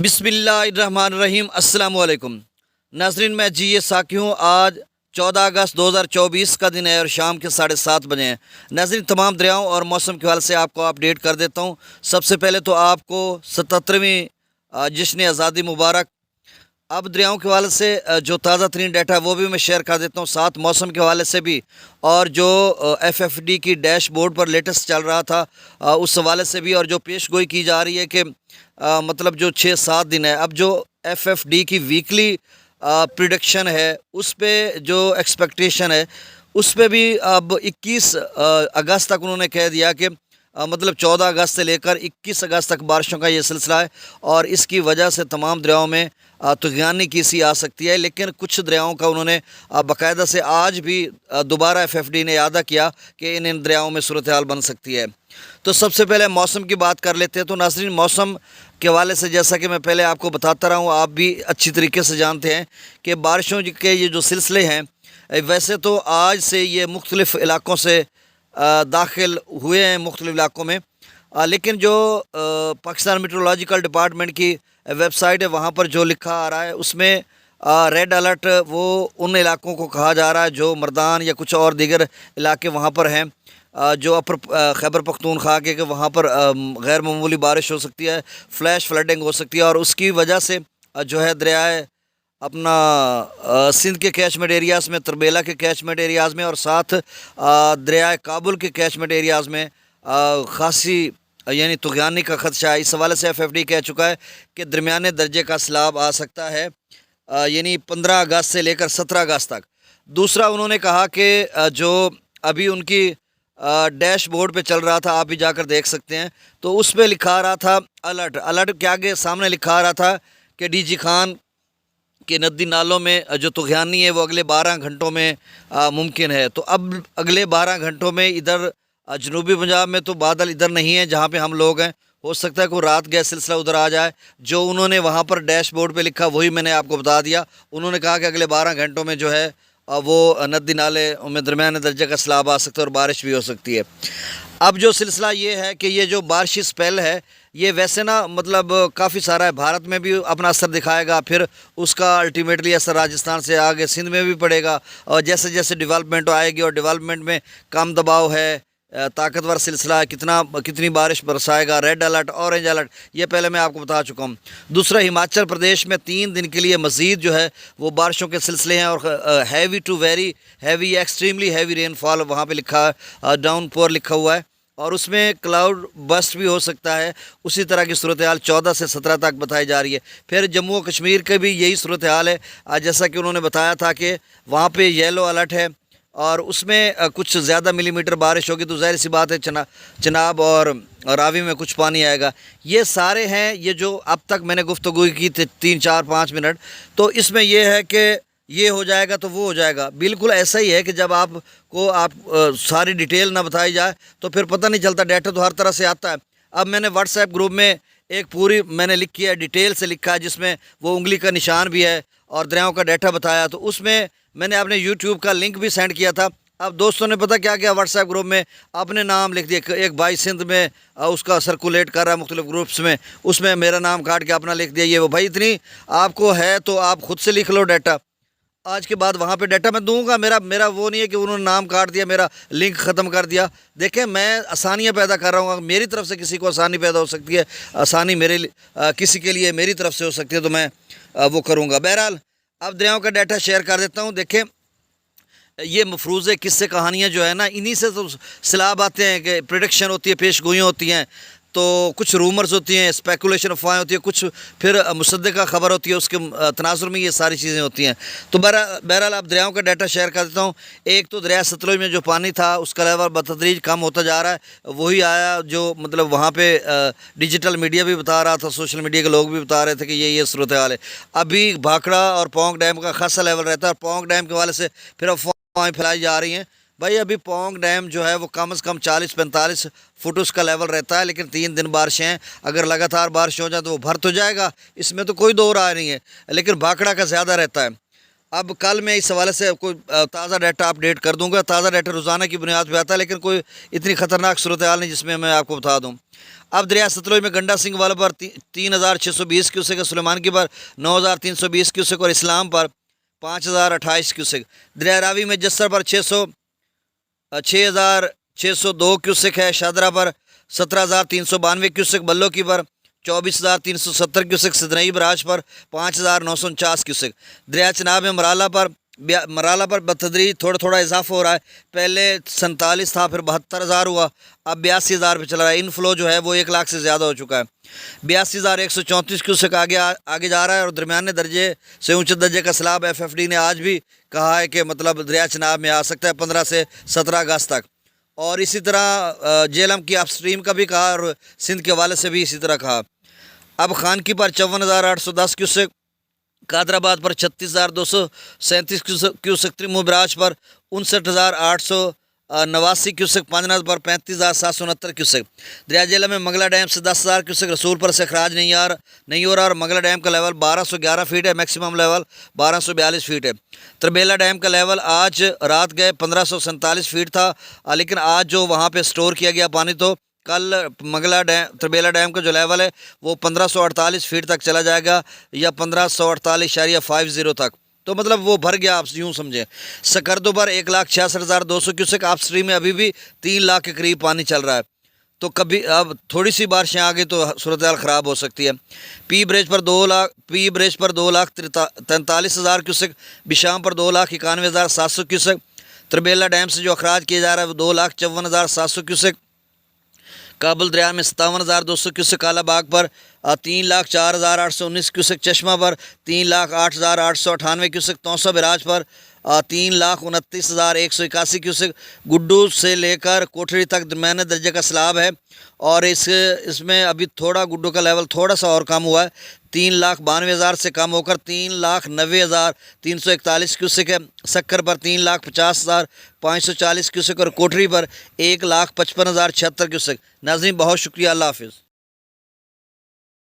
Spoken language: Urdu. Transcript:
بسم اللہ الرحمن الرحیم۔ السلام علیکم ناظرین، میں ساکی ہوں۔ آج 14 اگست 2024 کا دن ہے اور شام کے 7:30 بجے ہیں۔ ناظرین، تمام دریاؤں اور موسم کے حوالے سے آپ کو اپڈیٹ کر دیتا ہوں۔ سب سے پہلے تو آپ کو 77ویں جشن آزادی مبارک۔ اب دریاؤں کے حوالے سے جو تازہ ترین ڈیٹا ہے وہ بھی میں شیئر کر دیتا ہوں، ساتھ موسم کے حوالے سے بھی، اور جو FFD کی ڈیش بورڈ پر لیٹسٹ چل رہا تھا اس حوالے سے بھی، اور جو پیش گوئی کی جا رہی ہے کہ مطلب جو 6-7 دن ہے، اب جو FFD کی ویکلی پریڈکشن ہے اس پہ جو ایکسپیکٹیشن ہے اس پہ بھی اب 21 اگست تک انہوں نے کہہ دیا کہ مطلب 14 اگست سے لے کر 21 اگست تک بارشوں کا یہ سلسلہ ہے، اور اس کی وجہ سے تمام دریاؤں میں طغیانی کیسی آ سکتی ہے۔ لیکن کچھ دریاؤں کا انہوں نے باقاعدہ سے آج بھی دوبارہ FFD نے اعادہ کیا کہ ان دریاؤں میں صورتحال بن سکتی ہے۔ تو سب سے پہلے موسم کی بات کر لیتے ہیں۔ تو ناظرین، موسم کے حوالے سے جیسا کہ میں پہلے آپ کو بتاتا رہا ہوں، آپ بھی اچھی طریقے سے جانتے ہیں کہ بارشوں کے یہ جو سلسلے ہیں، ویسے تو آج سے یہ مختلف علاقوں سے داخل ہوئے ہیں، مختلف علاقوں میں، لیکن جو پاکستان میٹرولوجیکل ڈپارٹمنٹ کی ویب سائٹ ہے وہاں پر جو لکھا آ رہا ہے اس میں ریڈ الرٹ وہ ان علاقوں کو کہا جا رہا ہے جو مردان یا کچھ اور دیگر علاقے وہاں پر ہیں، جو اپر خیبر پختونخوا کے کہ وہاں پر غیر معمولی بارش ہو سکتی ہے، فلیش فلڈنگ ہو سکتی ہے، اور اس کی وجہ سے جو ہے دریائے اپنا سندھ کے کیچمنٹ ایریاز میں، تربیلا کے کیچمنٹ ایریاز میں، اور ساتھ دریائے کابل کے کیچمنٹ ایریاز میں خاصی یعنی طغیانی کا خدشہ ہے۔ اس حوالے سے FFD کہہ چکا ہے کہ درمیانے درجے کا سیلاب آ سکتا ہے، یعنی 15 اگست سے لے کر 17 اگست تک۔ دوسرا انہوں نے کہا کہ جو ابھی ان کی ڈیش بورڈ پہ چل رہا تھا، آپ بھی جا کر دیکھ سکتے ہیں، تو اس پہ لکھا رہا تھا الرٹ کے آگے سامنے لکھا رہا تھا کہ DG خان کہ ندی نالوں میں جو طغیانی ہے وہ اگلے 12 گھنٹوں میں ممکن ہے۔ تو اب اگلے 12 گھنٹوں میں ادھر جنوبی پنجاب میں تو بادل ادھر نہیں ہیں جہاں پہ ہم لوگ ہیں، ہو سکتا ہے کوئی رات گئے سلسلہ ادھر آ جائے۔ جو انہوں نے وہاں پر ڈیش بورڈ پہ لکھا وہی میں نے آپ کو بتا دیا۔ انہوں نے کہا کہ اگلے 12 گھنٹوں میں جو ہے وہ ندی نالے میں درمیانے درجے کا سیلاب آ سکتا ہے اور بارش بھی ہو سکتی ہے۔ اب جو سلسلہ یہ ہے کہ یہ جو بارشی سپیل ہے یہ ویسے نا مطلب کافی سارا ہے، بھارت میں بھی اپنا اثر دکھائے گا، پھر اس کا الٹیمیٹلی اثر راجستھان سے آگے سندھ میں بھی پڑے گا، اور جیسے جیسے ڈیولپمنٹ آئے گی، اور ڈیولپمنٹ میں کم دباؤ ہے، طاقتور سلسلہ ہے، کتنی بارش برسائے گا، ریڈ الرٹ، اورنج الرٹ، یہ پہلے میں آپ کو بتا چکا ہوں۔ دوسرا، ہماچل پردیش میں 3 دن کے لیے مزید جو ہے وہ بارشوں کے سلسلے ہیں، اور heavy to very heavy, extremely heavy rain fall وہاں پہ لکھا ہے، ڈاؤن پور لکھا ہوا ہے، اور اس میں کلاؤڈ بسٹ بھی ہو سکتا ہے۔ اسی طرح کی صورتحال 14 سے 17 تک بتائی جا رہی ہے۔ پھر جموں و کشمیر کے بھی یہی صورتحال ہے، جیسا کہ انہوں نے بتایا تھا کہ وہاں پہ یلو الرٹ ہے، اور اس میں کچھ زیادہ ملی میٹر بارش ہوگی، تو ظاہر سی بات ہے چناب اور راوی میں کچھ پانی آئے گا۔ یہ سارے ہیں یہ جو اب تک میں نے گفتگو کی تھی 3-4-5 منٹ، تو اس میں یہ ہے کہ یہ ہو جائے گا تو وہ ہو جائے گا۔ بالکل ایسا ہی ہے کہ جب آپ کو ساری ڈیٹیل نہ بتائی جائے تو پھر پتہ نہیں چلتا، ڈیٹا تو ہر طرح سے آتا ہے۔ اب میں نے واٹس ایپ گروپ میں ایک پوری میں نے لکھی ہے، ڈیٹیل سے لکھا ہے، جس میں وہ انگلی کا نشان بھی ہے اور دریاؤں کا ڈیٹا بتایا، تو اس میں نے اپنے YouTube کا لنک بھی سینڈ کیا تھا۔ اب دوستوں نے پتہ کیا کیا، واٹس ایپ گروپ میں اپنے نام لکھ دیا، ایک بھائی سندھ میں اس کا سرکولیٹ کر رہا ہے مختلف گروپس میں، اس میں میرا نام کاٹ کے اپنا لکھ دیا۔ یہ وہ بھائی اتنی آپ کو ہے تو آپ خود سے لکھ لو ڈیٹا، آج کے بعد وہاں پہ ڈیٹا میں دوں گا، میرا وہ نہیں ہے کہ انہوں نے نام کاٹ دیا، میرا لنک ختم کر دیا۔ دیکھیں، میں آسانیاں پیدا کر رہا ہوں، میری طرف سے کسی کو آسانی پیدا ہو سکتی ہے، آسانی کسی کے لیے میری طرف سے ہو سکتی ہے، تو میں وہ کروں گا۔ بہرحال اب دریاؤں کا ڈیٹا شیئر کر دیتا ہوں۔ دیکھیں، یہ مفروضے قصے کہانیاں جو ہے نا، انہی سے تو سیلاب آتے ہیں، کہ پریڈکشن ہوتی ہے، پیش گوئیاں ہوتی ہیں، تو کچھ رومرز ہوتی ہیں، اسپیکولیشن افواہیں ہوتی ہیں، کچھ پھر مصدقہ خبر ہوتی ہے، اس کے تناظر میں یہ ساری چیزیں ہوتی ہیں۔ تو بہرحال اب دریاؤں کا ڈیٹا شیئر کر دیتا ہوں۔ ایک تو دریا ستلج میں جو پانی تھا اس کا لیول بتدریج کم ہوتا جا رہا ہے، وہی آیا جو مطلب وہاں پہ ڈیجیٹل میڈیا بھی بتا رہا تھا، سوشل میڈیا کے لوگ بھی بتا رہے تھے کہ یہ صورتحال ہے۔ ابھی بھاکڑا اور پونگ ڈیم کا خاصا لیول رہتا ہے، اور پونگ ڈیم کے حوالے سے پھر افواہیں پھیلائی جا رہی ہیں۔ بھائی ابھی پونگ ڈیم جو ہے وہ کم از کم 40-45 فٹ اس کا لیول رہتا ہے، لیکن 3 دن بارشیں ہیں، اگر لگاتار بارش ہو جائے تو وہ بھر تو جائے گا، اس میں تو کوئی دو رائے نہیں ہے، لیکن بھاکڑا کا زیادہ رہتا ہے۔ اب کل میں اس حوالے سے کوئی تازہ ڈیٹا اپڈیٹ کر دوں گا. تازہ ڈیٹا روزانہ کی بنیاد پہ آتا ہے، لیکن کوئی اتنی خطرناک صورتحال نہیں جس میں میں آپ کو بتا دوں. اب دریا ستلج میں گنڈا سنگھ والا پر 3620 کیوسک ہے، سلیمان کی پر 9320 کیوسک اور اسلام پر 5028 کیوسک. دریا راوی میں جسر پر 6602 کیوسک ہے، شادرہ پر 17392 کیوسک، بلو کی پر 24370 کیوسک، سدنئی براج پر 5949 کیوسک. دریا چناب میں مرالہ پر بتدریج تھوڑا تھوڑا اضافہ ہو رہا ہے. پہلے 47 تھا، پھر 72,000 ہوا، اب 82,000 پہ چل رہا ہے. انفلو جو ہے وہ 1 لاکھ سے زیادہ ہو چکا ہے. 82,134 کیوسک آگے جا رہا ہے. اور درمیانے درجے سے اونچے درجے کا سیلاب FFD نے آج بھی کہا ہے کہ مطلب دریا چناب میں آ سکتا ہے 15 سے 17 اگست تک. اور اسی طرح جیلم کی اپ سٹریم کا بھی کہا، اور سندھ کے حوالے سے بھی اسی طرح کہا. اب خان کی پر 54,810 کیوسک، قادر آباد پر 36,237 کیوسک، ترمو براج پر 59,889 کیوسک، پانجناد پر 35,769 کیوسک. دریا جیلم میں منگلا ڈیم سے 10,000 کیوسک، رسول پر سے اخراج نہیں ہو رہا، اور منگلا ڈیم کا لیول 1211 فیٹ ہے، میکسیمم لیول 1242 فیٹ ہے. تربیلا ڈیم کا لیول آج رات گئے 1547 فیٹ تھا، لیکن آج جو وہاں پہ سٹور کیا گیا پانی، تو کل تربیلا ڈیم کا جو لیول ہے وہ 1548 فیٹ تک چلا جائے گا، یا 1548.50 تک. تو مطلب وہ بھر گیا، آپ یوں سمجھیں. سکردو پر 1,66,200 کیوسک، آپ سٹریم میں ابھی بھی 3 لاکھ کے قریب پانی چل رہا ہے. تو کبھی اب تھوڑی سی بارشیں آ گئی تو صورتحال خراب ہو سکتی ہے. پی بریج پر 2,43,000 کیوسک، بشام پر 2,91,700 کیوسک. تربیلا ڈیم سے جو اخراج کیا جا رہا ہے وہ 2,54,700 کیوسک. کابل دریا میں 57,200 کیوسک، کالا باغ پر 3,04,819 کیوسک، چشمہ پر 3,08,898 کیوسک، توسا براج پر 3,29,181 کیوسک. گڈو سے لے کر کوٹھڑی تک درمیانے درجے کا سیلاب ہے، اور اس میں ابھی تھوڑا گڈو کا لیول تھوڑا سا اور کم ہوا ہے، 3,92,000 سے کم ہو کر 3,90,341 کیوسک ہے. سکر پر 3,50,540 کیوسک، اور کوٹری پر 1,55,076 کیوسک. ناظرین بہت شکریہ، اللہ حافظ.